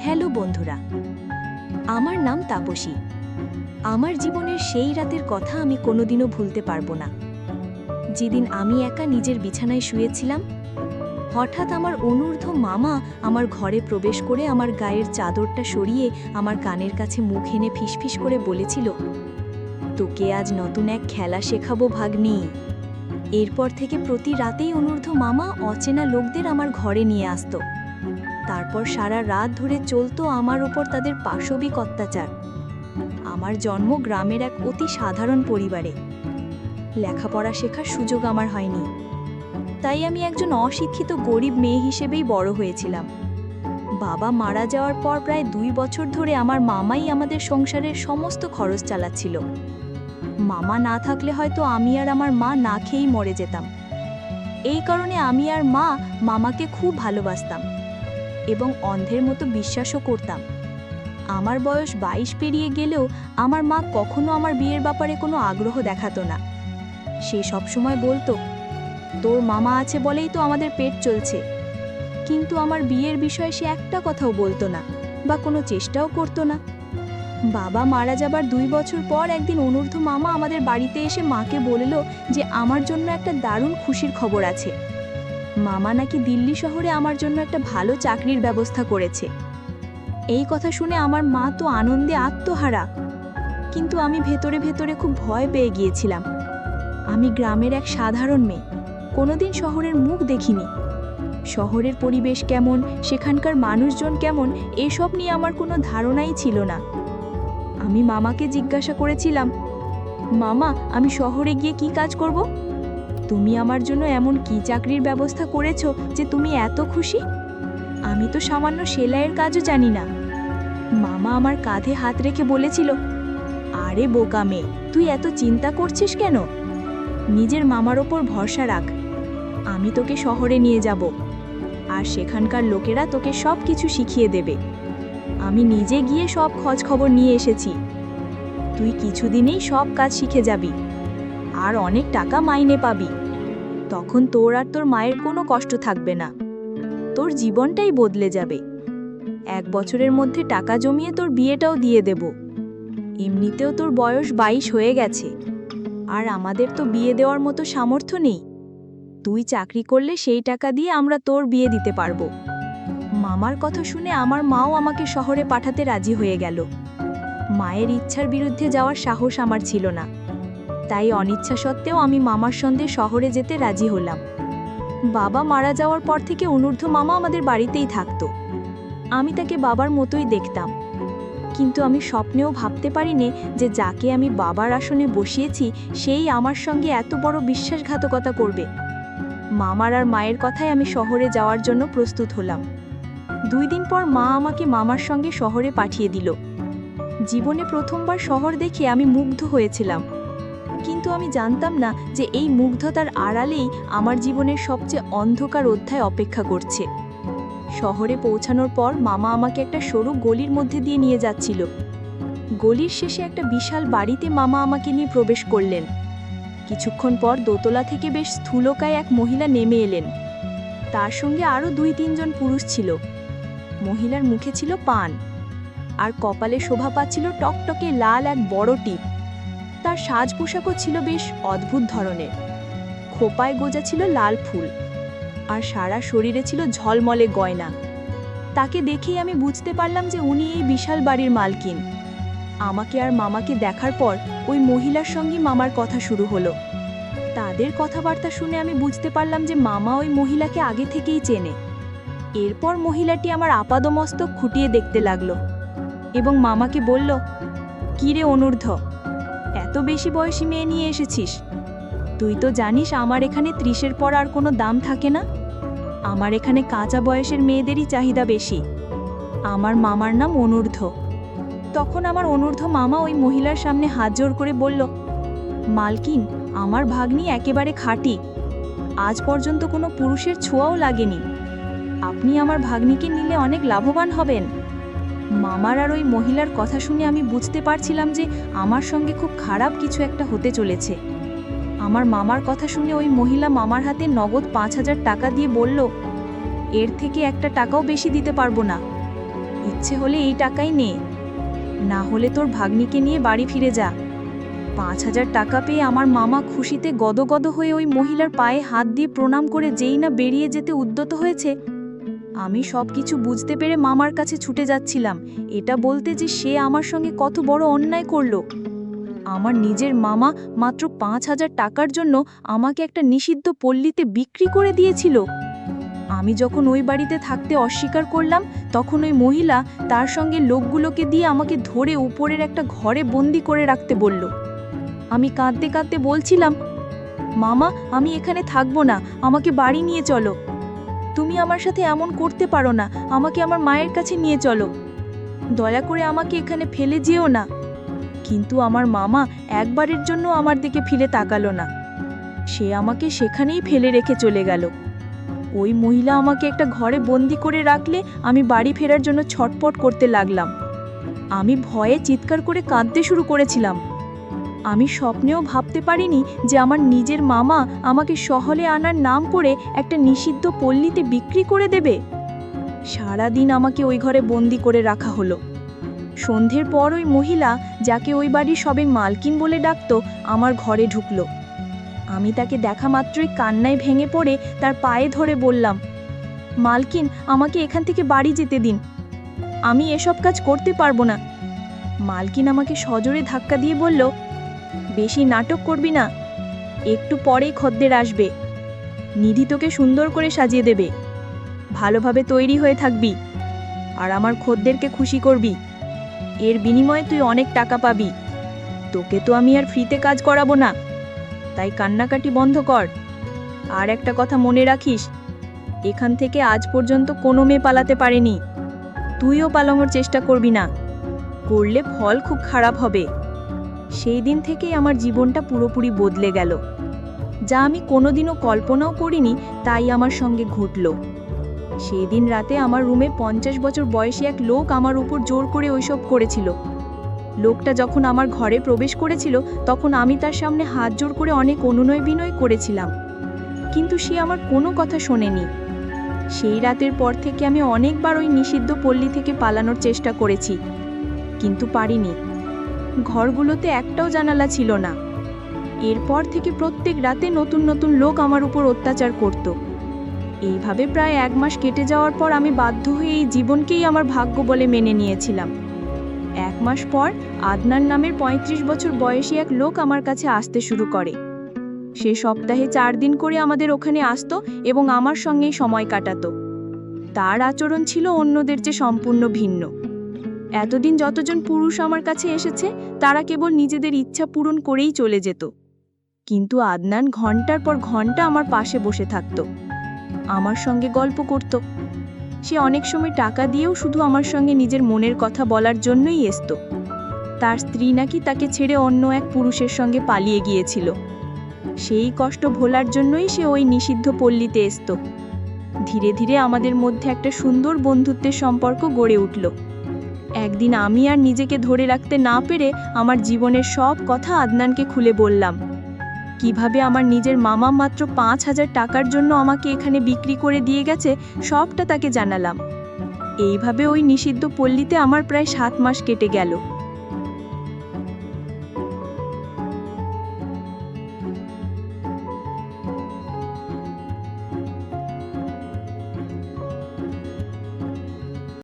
Hello বন্ধুরা, আমার নাম তাপসী। আমার জীবনের সেই রাতের কথা আমি কোনোদিনও ভুলতে পারবো না, যেদিন আমি একা নিজের বিছানায় শুয়েছিলাম। হঠাৎ আমার অনূর্ধ্ব মামা আমার ঘরে প্রবেশ করে আমার গায়ের চাদরটা সরিয়ে আমার কানের কাছে মুখ এনে ফিসফিস করে বলেছিল, তোকে আজ নতুন এক খেলা শেখাবো ভাগ্নি। এরপর থেকে প্রতি রাতেই অনূর্ধ্ব মামা অচেনা লোকদের আমার ঘরে নিয়ে আসতো। তারপর সারা রাত ধরে চলতো আমার উপর তাদের পাশবিক অত্যাচার। আমার জন্ম গ্রামের এক অতি সাধারণ পরিবারে। লেখাপড়া শেখার সুযোগ আমার হয়নি, তাই আমি একজন অশিক্ষিত গরিব মেয়ে হিসেবেই বড় হয়েছিলাম। বাবা মারা যাওয়ার পর প্রায় 2 বছর ধরে আমার মামাই আমাদের সংসারের সমস্ত খরচ চালাচ্ছিল। মামা না থাকলে হয়তো আমি আর আমার মা না খেয়েই মরে যেতাম। এই কারণে আমি আর মা মামাকে খুব ভালোবাসতাম এবং অন্ধের মতো বিশ্বাসও করতাম। আমার বয়স 22 পেরিয়ে গেলেও আমার মা কখনো আমার বিয়ের ব্যাপারে কোনো আগ্রহ দেখাতো না। সে সবসময় বলতো, তোর মামা আছে বলেই তো আমাদের পেট চলছে। কিন্তু আমার বিয়ের বিষয়ে সে একটা কথাও বলতো না বা কোনো চেষ্টাও করতো না। বাবা মারা যাবার 2 বছর পর একদিন অনূর্ধ্ব মামা আমাদের বাড়িতে এসে মাকে বলল যে আমার জন্য একটা দারুণ খুশির খবর আছে। মামা নাকি দিল্লি শহরে আমার জন্য একটা ভালো চাকরির ব্যবস্থা করেছে। এই কথা শুনে আমার মা তো আনন্দে আত্মহারা, কিন্তু আমি ভেতরে ভেতরে খুব ভয় পেয়ে গিয়েছিলাম। আমি গ্রামের এক সাধারণ মেয়ে, কোনোদিন শহরের মুখ দেখিনি। শহরের পরিবেশ কেমন, সেখানকার মানুষজন কেমন, এসব নিয়ে আমার কোনো ধারণাই ছিল না। আমি মামাকে জিজ্ঞাসা করেছিলাম, মামা, আমি শহরে গিয়ে কি কাজ করব? তুমি আমার জন্য এমন কি চাকরির ব্যবস্থা করেছো যে তুমি এত খুশি? আমি তো সামান্য সেলাইয়ের কাজও জানি না। মামা আমার কাঁধে হাত রেখে বলেছিল, আরে বোকা মেয়ে, তুই এত চিন্তা করছিস কেন? নিজের মামার ওপর ভরসা রাখ। আমি তোকে শহরে নিয়ে যাব, আর সেখানকার লোকেরা তোকে সব কিছু শিখিয়ে দেবে। আমি নিজে গিয়ে সব খোঁজ খবর নিয়ে এসেছি। তুই কিছুদিনেই সব কাজ শিখে যাবি আর অনেক টাকা মাইনে পাবি। তখন তোর আর তোর মায়ের কোনো কষ্ট থাকবে না। তোর জীবনটাই বদলে যাবে। 1 বছরের মধ্যে টাকা জমিয়ে তোর বিয়েটাও দিয়ে দেব। এমনিতেও তোর বয়স 22 হয়ে গেছে, আর আমাদের তো বিয়ে দেওয়ার মতো সামর্থ্য নেই। তুই চাকরি করলে সেই টাকা দিয়ে আমরা তোর বিয়ে দিতে পারবো। মামার কথা শুনে আমার মাও আমাকে শহরে পাঠাতে রাজি হয়ে গেল। মায়ের ইচ্ছার বিরুদ্ধে যাওয়ার সাহস আমার ছিল না, তাই অনিচ্ছা সত্ত্বেও আমি মামার সঙ্গে শহরে যেতে রাজি হলাম। বাবা মারা যাওয়ার পর থেকে অনূর্ধ্ব মামা আমাদের বাড়িতেই থাকতো। আমি তাকে বাবার মতোই দেখতাম, কিন্তু আমি স্বপ্নেও ভাবতে পারিনি যে যাকে আমি বাবার আসনে বসিয়েছি সেই আমার সঙ্গে এত বড় বিশ্বাসঘাতকতা করবে। মামার আর মায়ের কথায় আমি শহরে যাওয়ার জন্য প্রস্তুত হলাম। 2 দিন পর মা আমাকে মামার সঙ্গে শহরে পাঠিয়ে দিল। জীবনে প্রথমবার শহর দেখে আমি মুগ্ধ হয়েছিলাম, কিন্তু আমি জানতাম না যে এই মুগ্ধতার আড়ালেই আমার জীবনের সবচেয়ে অন্ধকার অধ্যায় অপেক্ষা করছে। শহরে পৌঁছানোর পর মামা আমাকে একটা সরু গলির মধ্যে দিয়ে নিয়ে যাচ্ছিল। গলির শেষে একটা বিশাল বাড়িতে মামা আমাকে নিয়ে প্রবেশ করলেন। কিছুক্ষণ পর দোতলা থেকে বেশ স্থূলকায় এক মহিলা নেমে এলেন। তার সঙ্গে আরও 2-3 জন পুরুষ ছিল। মহিলার মুখে ছিল পান, আর কপালে শোভা পাচ্ছিল টকটকে লাল এক বড় টিপ। তার সাজ পোশাকও ছিল বেশ অদ্ভুত ধরনের। খোপায় গোজা ছিল লাল ফুল, আর সারা শরীরে ছিল ঝলমলে গয়না। তাকে দেখেই আমি বুঝতে পারলাম যে উনি এই বিশাল বাড়ির মালকিন। আমাকে আর মামাকে দেখার পর ওই মহিলার সঙ্গে মামার কথা শুরু হলো। তাদের কথাবার্তা শুনে আমি বুঝতে পারলাম যে মামা ওই মহিলাকে আগে থেকেই চেনে। এরপর মহিলাটি আমার আপাদমস্তক খুঁটিয়ে দেখতে লাগলো এবং মামাকে বলল, কি রে অনূর্ধ্ব, এত বেশি বয়সী মেয়ে নিয়ে এসেছিস? তুই তো জানিস আমার এখানে 30-এর পর আর কোনো দাম থাকে না। আমার এখানে কাঁচা বয়সের মেয়েদেরই চাহিদা বেশি। আমার মামার নাম অনূর্ধ্ব। তখন আমার অনূর্ধ্ব মামা ওই মহিলার সামনে হাত জোড় করে বলল, মালকিন, আমার ভাগ্নি একেবারে খাঁটি। আজ পর্যন্ত কোনো পুরুষের ছোঁয়াও লাগেনি। আপনি আমার ভাগ্নিকে নিলে অনেক লাভবান হবেন। মামার আর ওই মহিলার কথা শুনে আমি বুঝতে পারছিলাম যে আমার সঙ্গে খুব খারাপ কিছু একটা হতে চলেছে। আমার মামার কথা শুনে ওই মহিলা মামার হাতে নগদ 5,000 টাকা দিয়ে বলল, এর থেকে একটা টাকাও বেশি দিতে পারবো না। ইচ্ছে হলে এই টাকাই নে, না হলে তোর ভাগ্নিকে নিয়ে বাড়ি ফিরে যা। 5,000 টাকা পেয়ে আমার মামা খুশিতে গদগদ হয়ে ওই মহিলার পায়ে হাত দিয়ে প্রণাম করে যেই না বেরিয়ে যেতে উদ্যত হয়েছে, আমি সব কিছু বুঝতে পেরে মামার কাছে ছুটে যাচ্ছিলাম, এটা বলতে যে সে আমার সঙ্গে কত বড় অন্যায় করলো। আমার নিজের মামা মাত্র 5,000 টাকার জন্য আমাকে একটা নিষিদ্ধ পল্লীতে বিক্রি করে দিয়েছিল। আমি যখন ওই বাড়িতে থাকতে অস্বীকার করলাম, তখন ওই মহিলা তার সঙ্গে লোকগুলোকে দিয়ে আমাকে ধরে উপরের একটা ঘরে বন্দি করে রাখতে বলল। আমি কাঁদতে কাঁদতে বলছিলাম, মামা আমি এখানে থাকবো না, আমাকে বাড়ি নিয়ে চলো। তুমি আমার সাথে এমন করতে পারো না, আমাকে আমার মায়ের কাছে নিয়ে চলো, দয়া করে আমাকে এখানে ফেলে যেও না। কিন্তু আমার মামা একবারের জন্য আমার দিকে ফিরে তাকালো না, সে আমাকে সেখানেই ফেলে রেখে চলে গেল। ওই মহিলা আমাকে একটা ঘরে বন্দি করে রাখলে আমি বাড়ি ফেরার জন্য ছটপট করতে লাগলাম। আমি ভয়ে চিৎকার করে কাঁদতে শুরু করেছিলাম। আমি স্বপ্নেও ভাবতে পারিনি যে আমার নিজের মামা আমাকে শহরে আনার নাম করে একটা নিষিদ্ধ পল্লীতে বিক্রি করে দেবে। সারাদিন আমাকে ওই ঘরে বন্দি করে রাখা হলো। সন্ধ্যের পর ওই মহিলা, যাকে ওই বাড়ির সবে মালকিন বলে ডাকত, আমার ঘরে ঢুকলো। আমি তাকে দেখা মাত্রই কান্নায় ভেঙে পড়ে তার পায়ে ধরে বললাম, মালকিন আমাকে এখান থেকে বাড়ি যেতে দিন, আমি এসব কাজ করতে পারবো না। মালকিন আমাকে সজোরে ধাক্কা দিয়ে বলল, বেশি নাটক করবি না, একটু পরেই খদ্দের আসবে, নিধি তোকে সুন্দর করে সাজিয়ে দেবে, ভালোভাবে তৈরি হয়ে থাকবি, আর আমার খদ্দেরকে খুশি করবি, এর বিনিময়ে তুই অনেক টাকা পাবি। তোকে তো আমি আর ফ্রিতে কাজ করাবো না, তাই কান্নাকাটি বন্ধ কর। আর একটা কথা মনে রাখিস, এখান থেকে আজ পর্যন্ত কোনো মেয়ে পালাতে পারেনি, তুইও পালানোর চেষ্টা করবি না, করলে ফল খুব খারাপ হবে। সেই দিন থেকেই আমার জীবনটা পুরোপুরি বদলে গেল। যা আমি কোনোদিনও কল্পনাও করিনি তাই আমার সঙ্গে ঘটল। সেই দিন রাতে আমার রুমে 50 বছর বয়সী এক লোক আমার উপর জোর করে ওইসব করেছিল। লোকটা যখন আমার ঘরে প্রবেশ করেছিল, তখন আমি তার সামনে হাত জোর করে অনেক অনুনয় বিনয় করেছিলাম, কিন্তু সে আমার কোনো কথা শোনেনি। সেই রাতের পর থেকে আমি অনেকবার ওই নিষিদ্ধ পল্লী থেকে পালানোর চেষ্টা করেছি, কিন্তু পারিনি। ঘরগুলোতে একটাও জানালা ছিল না। এরপর থেকে প্রত্যেক রাতে নতুন নতুন লোক আমার উপর অত্যাচার করত। এইভাবে প্রায় 1 মাস কেটে যাওয়ার পর আমি বাধ্য হয়ে এই জীবনকেই আমার ভাগ্য বলে মেনে নিয়েছিলাম। 1 মাস পর আদনান নামের 35 বছর বয়সী এক লোক আমার কাছে আসতে শুরু করে। সে সপ্তাহে 4 দিন করে আমাদের ওখানে আসতো এবং আমার সঙ্গেই সময় কাটাতো। তার আচরণ ছিল অন্যদের চেয়ে সম্পূর্ণ ভিন্ন। এতদিন যতজন পুরুষ আমার কাছে এসেছে, তারা কেবল নিজেদের ইচ্ছা পূরণ করেই চলে যেত, কিন্তু আদনান ঘন্টার পর ঘন্টা আমার পাশে বসে থাকত, আমার সঙ্গে গল্প করত। সে অনেক সময় টাকা দিয়েও শুধু আমার সঙ্গে নিজের মনের কথা বলার জন্যই আসত। তার স্ত্রী নাকি তাকে ছেড়ে অন্য এক পুরুষের সঙ্গে পালিয়ে গিয়েছিল। সেই কষ্ট ভোলার জন্যই সে ওই নিষিদ্ধ পল্লীতে আসত। ধীরে ধীরে আমাদের মধ্যে একটা সুন্দর বন্ধুত্বের সম্পর্ক গড়ে উঠল। একদিন আমি আর নিজেকে ধরে রাখতে না পেরে আমার জীবনের সব কথা আদনানকে খুলে বললাম। কিভাবে আমার নিজের মামা মাত্র 5,000 টাকার জন্য আমাকে এখানে বিক্রি করে দিয়ে গেছে, সবটা তাকে জানালাম। এইভাবে ওই নিষিদ্ধ পল্লীতে আমার প্রায় 7 মাস কেটে গেল।